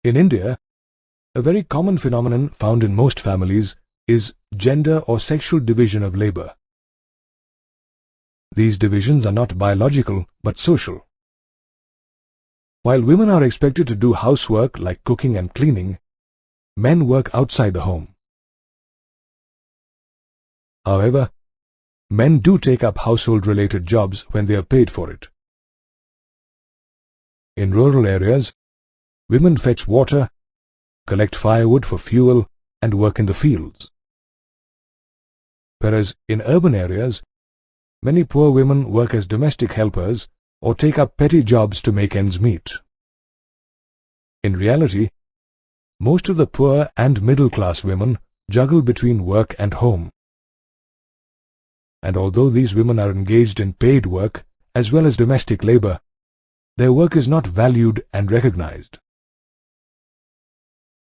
In India, a very common phenomenon found in most families is gender or sexual division of labor. These divisions are not biological but social. While women are expected to do housework like cooking and cleaning, men work outside the home. However, men do take up household-related jobs when they are paid for it. In rural areas, women fetch water, collect firewood for fuel, and work in the fields. Whereas in urban areas, many poor women work as domestic helpers or take up petty jobs to make ends meet. In reality, most of the poor and middle-class women juggle between work and home. And although these women are engaged in paid work as well as domestic labor, their work is not valued and recognized.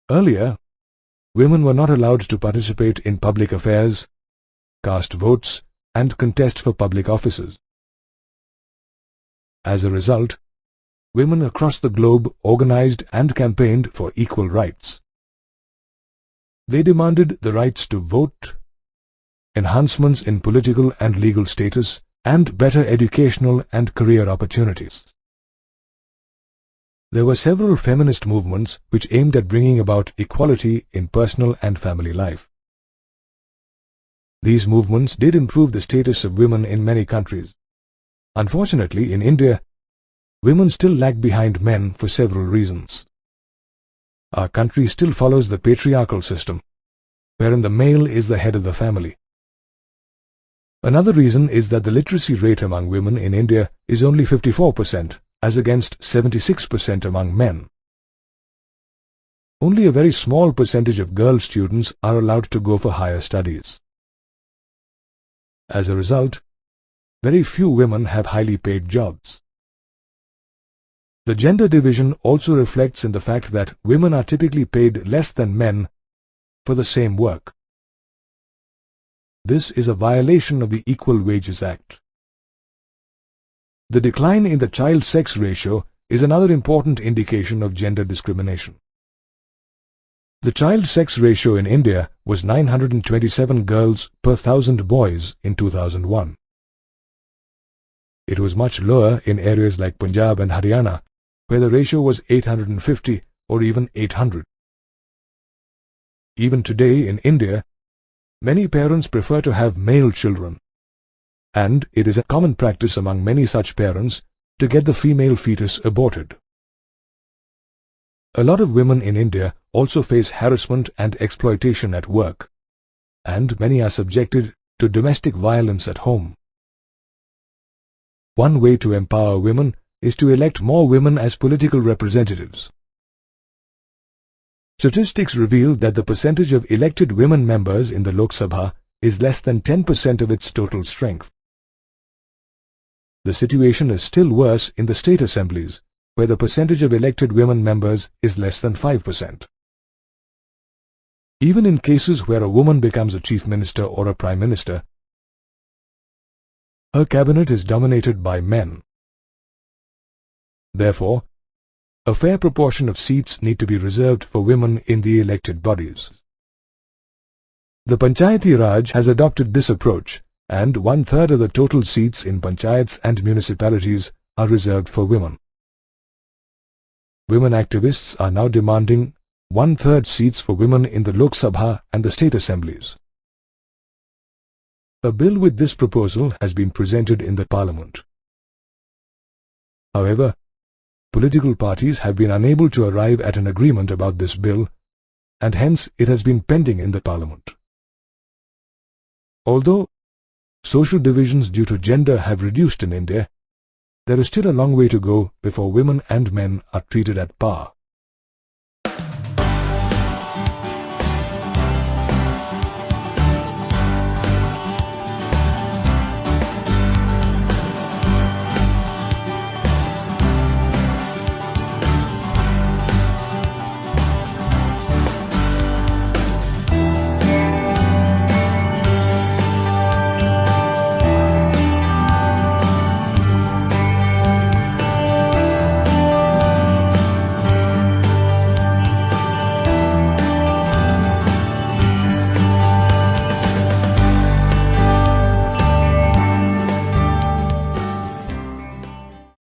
Earlier, women were not allowed to participate in public affairs, cast votes, and contest for public offices. As a result, women across the globe organized and campaigned for equal rights. They demanded the rights to vote, enhancements in political and legal status, and better educational and career opportunities. There were several feminist movements which aimed at bringing about equality in personal and family life. These movements did improve the status of women in many countries. Unfortunately, in India, women still lag behind men for several reasons. Our country still follows the patriarchal system, wherein the male is the head of the family. Another reason is that the literacy rate among women in India is only 54%, as against 76% among men. Only a very small percentage of girl students are allowed to go for higher studies. As a result, very few women have highly paid jobs. The gender division also reflects in the fact that women are typically paid less than men for the same work. This is a violation of the Equal Wages Act. The decline in the child-sex ratio is another important indication of gender discrimination. The child-sex ratio in India was 927 girls per 1,000 boys in 2001. It was much lower in areas like Punjab and Haryana, where the ratio was 850 or even 800. Even today in India, many parents prefer to have male children, and it is a common practice among many such parents to get the female fetus aborted. A lot of women in India also face harassment and exploitation at work, and many are subjected to domestic violence at home. One way to empower women is to elect more women as political representatives. Statistics reveal that the percentage of elected women members in the Lok Sabha is less than 10% of its total strength. The situation is still worse in the state assemblies, where the percentage of elected women members is less than 5%. Even in cases where a woman becomes a chief minister or a prime minister, her cabinet is dominated by men. Therefore, a fair proportion of seats need to be reserved for women in the elected bodies. The Panchayati Raj has adopted this approach, and 1/3 of the total seats in panchayats and municipalities are reserved for women. Women activists are now demanding 1/3 seats for women in the Lok Sabha and the state assemblies. A bill with this proposal has been presented in the Parliament. However, political parties have been unable to arrive at an agreement about this bill, and hence it has been pending in the Parliament. Although social divisions due to gender have reduced in India, there is still a long way to go before women and men are treated at par.